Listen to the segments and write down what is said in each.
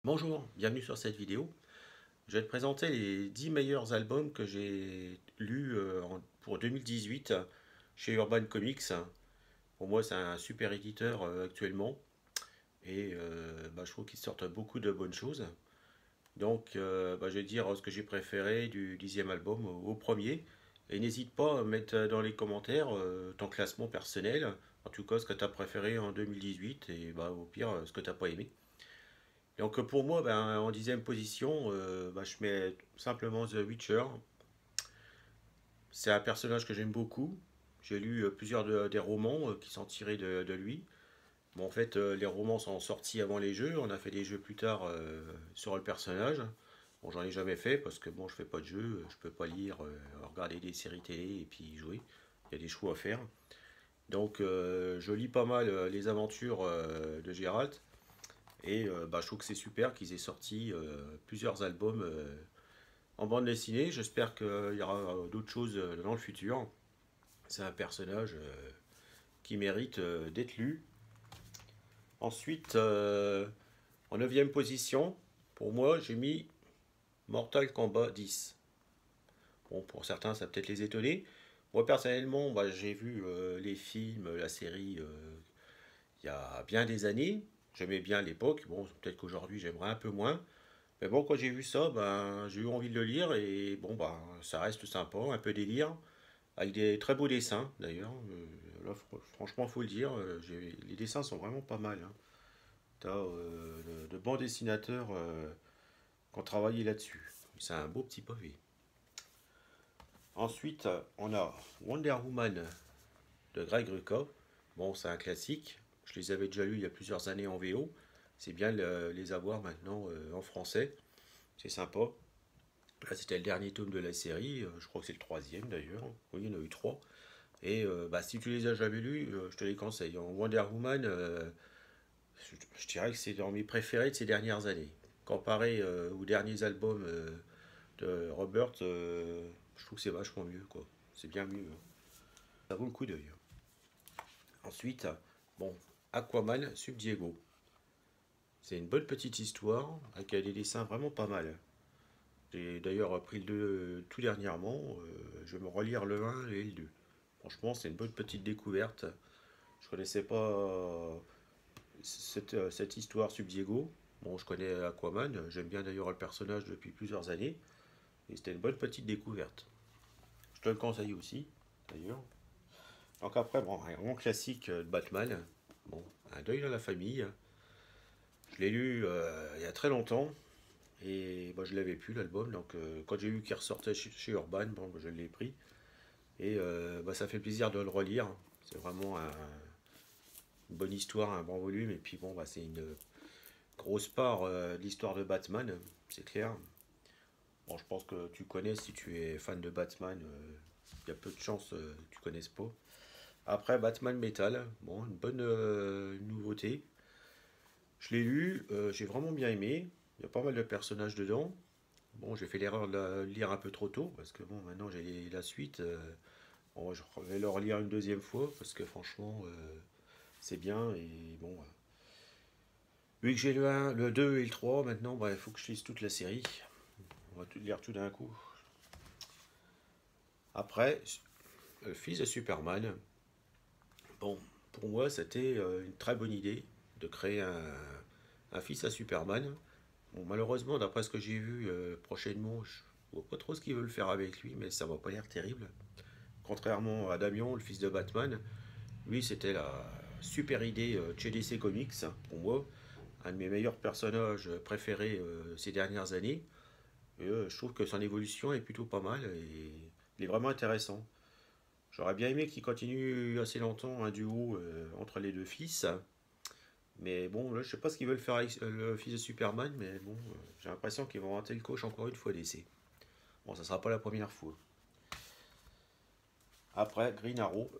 Bonjour, bienvenue sur cette vidéo. Je vais te présenter les 10 meilleurs albums que j'ai lus pour 2018 chez Urban Comics. Pour moi, c'est un super éditeur actuellement et je trouve qu'ils sortent beaucoup de bonnes choses. Donc, je vais dire ce que j'ai préféré du 10e album au premier. Et n'hésite pas à mettre dans les commentaires ton classement personnel, en tout cas ce que tu as préféré en 2018 et au pire ce que tu n'as pas aimé. Donc pour moi, en 10e position, je mets simplement The Witcher. C'est un personnage que j'aime beaucoup. J'ai lu plusieurs des romans qui sont tirés de lui. Bon, en fait, les romans sont sortis avant les jeux. On a fait des jeux plus tard sur le personnage. Bon, j'en ai jamais fait parce que bon, je fais pas de jeu, je peux pas lire, regarder des séries télé et puis jouer. Il y a des choix à faire. Donc, je lis pas mal les aventures de Geralt. Et je trouve que c'est super qu'ils aient sorti plusieurs albums en bande dessinée. J'espère qu'il y aura d'autres choses dans le futur. C'est un personnage qui mérite d'être lu. Ensuite, en 9e position, pour moi, j'ai mis Mortal Kombat 10. Bon, pour certains, ça va peut-être les étonner. Moi, personnellement, j'ai vu les films, la série, il y a bien des années. J'aimais bien à l'époque. Bon, peut-être qu'aujourd'hui, j'aimerais un peu moins. Mais bon, quand j'ai vu ça, j'ai eu envie de le lire et bon, ça reste sympa, un peu délire, avec des très beaux dessins d'ailleurs. Là, franchement, faut le dire, les dessins sont vraiment pas mal, hein. T'as de bons dessinateurs qui ont travaillé là-dessus. C'est un beau petit pavé. Ensuite, on a Wonder Woman de Greg Rucka. Bon, c'est un classique. Je les avais déjà lus il y a plusieurs années en VO. C'est bien de les avoir maintenant en français. C'est sympa. Là, c'était le dernier tome de la série. Je crois que c'est le troisième d'ailleurs. Oui, il y en a eu trois. Et si tu les as jamais lus, je te les conseille. En Wonder Woman, je dirais que c'est dans mes préférés de ces dernières années. Comparé aux derniers albums de Robert, je trouve que c'est vachement mieux, quoi. C'est bien mieux, hein. Ça vaut le coup d'œil. Ensuite, bon, Aquaman Sub Diego. C'est une bonne petite histoire avec des dessins vraiment pas mal. J'ai d'ailleurs pris le 2 tout dernièrement. Je vais me relire le 1 et le 2. Franchement, c'est une bonne petite découverte. Je connaissais pas cette histoire Sub Diego. Bon, je connais Aquaman. J'aime bien d'ailleurs le personnage depuis plusieurs années. Et c'était une bonne petite découverte. Je te le conseille aussi, d'ailleurs. Donc après, bon, un grand classique de Batman. Bon, Un deuil dans la famille. Je l'ai lu il y a très longtemps. Et je l'avais plus l'album, donc quand j'ai vu qu'il ressortait chez Urban, je l'ai pris. Et ça fait plaisir de le relire. C'est vraiment une bonne histoire, un bon volume. Et puis c'est une grosse part de l'histoire de Batman, c'est clair. Bon, je pense que tu connais si tu es fan de Batman. Il y a peu de chances que tu connaisses pas. Après, Batman Metal, bon, une bonne nouveauté. Je l'ai lu, j'ai vraiment bien aimé. Il y a pas mal de personnages dedans. Bon, j'ai fait l'erreur de le lire un peu trop tôt, parce que bon, maintenant j'ai la suite. Bon, je vais le relire une deuxième fois, parce que franchement, c'est bien. Et bon, vu que j'ai le 1, le 2 et le 3, maintenant, il faut que je lise toute la série. On va tout lire tout d'un coup. Après, le fils de Superman. Bon, pour moi, c'était une très bonne idée de créer un fils à Superman. Bon, malheureusement, d'après ce que j'ai vu prochainement, je vois pas trop ce qu'ils veulent faire avec lui, mais ça va pas l'air terrible. Contrairement à Damian, le fils de Batman, lui c'était la super idée chez DC Comics, hein, pour moi, un de mes meilleurs personnages préférés ces dernières années. Et je trouve que son évolution est plutôt pas mal et il est vraiment intéressant. J'aurais bien aimé qu'il continue assez longtemps un duo entre les deux fils. Mais bon, là, je sais pas ce qu'ils veulent faire avec le fils de Superman, mais bon, j'ai l'impression qu'ils vont rater le coche encore une fois d'essai. Bon, ça sera pas la première fois. Après, Green Arrow,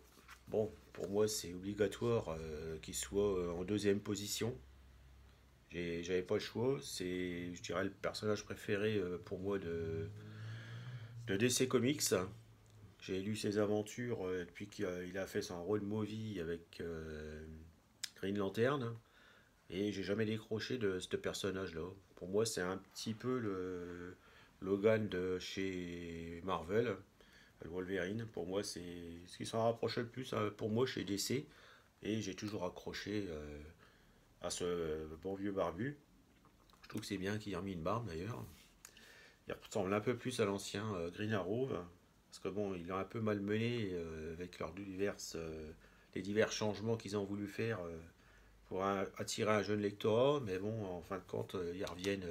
bon, pour moi, c'est obligatoire qu'il soit en 2e position. J'avais pas le choix. C'est, je dirais, le personnage préféré pour moi de DC Comics. J'ai lu ses aventures depuis qu'il a fait son road movie avec Green Lantern. Et j'ai jamais décroché de ce personnage-là. Pour moi, c'est un petit peu le Logan de chez Marvel, le Wolverine. Pour moi, c'est ce qui s'en rapproche le plus pour moi chez DC. Et j'ai toujours accroché à ce bon vieux barbu. Je trouve que c'est bien qu'il ait remis une barbe d'ailleurs. Il ressemble un peu plus à l'ancien Green Arrow. Parce que bon, il a un peu malmené avec les divers changements qu'ils ont voulu faire pour attirer un jeune lectorat. Mais bon, en fin de compte, ils reviennent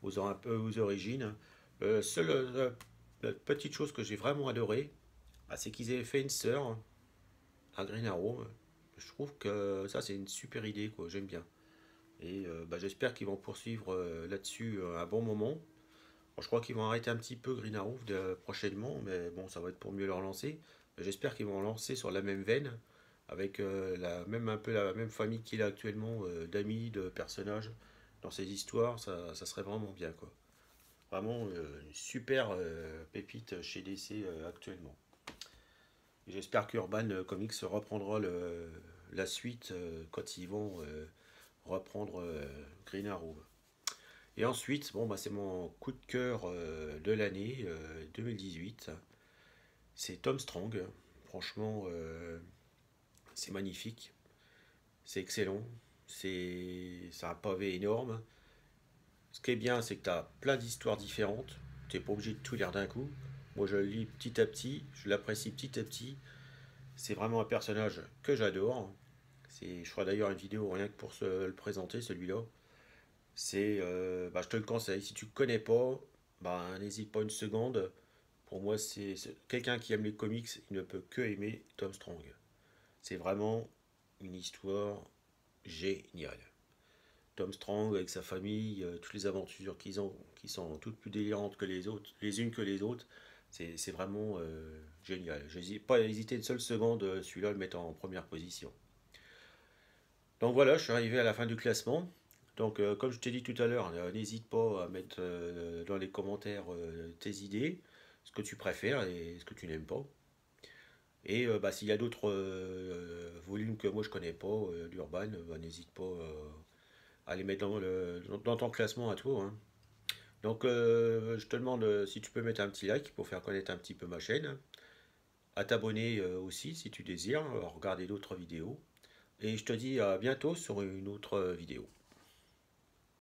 un peu aux origines. La petite chose que j'ai vraiment adoré, c'est qu'ils aient fait une sœur à Green Arrow. Je trouve que ça, c'est une super idée, quoi. J'aime bien. Et j'espère qu'ils vont poursuivre là-dessus un bon moment. Bon, je crois qu'ils vont arrêter un petit peu Green Arrow prochainement, mais bon, ça va être pour mieux leur lancer. J'espère qu'ils vont lancer sur la même veine, avec un peu la même famille qu'il a actuellement, d'amis, de personnages dans ses histoires. Ça serait vraiment bien, quoi. Vraiment une super pépite chez DC actuellement. Et j'espère qu'Urban Comics reprendra la suite quand ils vont reprendre Green Arrow. Et ensuite, bon, c'est mon coup de cœur de l'année 2018. C'est Tom Strong. Franchement, c'est magnifique. C'est excellent. C'est un pavé énorme. Ce qui est bien, c'est que tu as plein d'histoires différentes. Tu n'es pas obligé de tout lire d'un coup. Moi, je le lis petit à petit. Je l'apprécie petit à petit. C'est vraiment un personnage que j'adore. Je ferai d'ailleurs une vidéo rien que pour le présenter, celui-là. Je te le conseille. Si tu ne connais pas, n'hésite pas une seconde. Pour moi, c'est quelqu'un qui aime les comics, il ne peut que aimer Tom Strong. C'est vraiment une histoire géniale. Tom Strong avec sa famille, toutes les aventures qu'ils ont, qui sont toutes plus délirantes que les autres, les unes que les autres, c'est vraiment génial. Je n'ai pas hésité une seule seconde, celui-là le mettant en première position. Donc voilà, je suis arrivé à la fin du classement. Donc comme je t'ai dit tout à l'heure, n'hésite pas à mettre dans les commentaires tes idées, ce que tu préfères et ce que tu n'aimes pas. Et s'il y a d'autres volumes que moi je connais pas d'Urban, n'hésite pas à les mettre dans ton classement à toi, hein. Donc je te demande si tu peux mettre un petit like pour faire connaître un petit peu ma chaîne, à t'abonner aussi si tu désires, regarder d'autres vidéos. Et je te dis à bientôt sur une autre vidéo.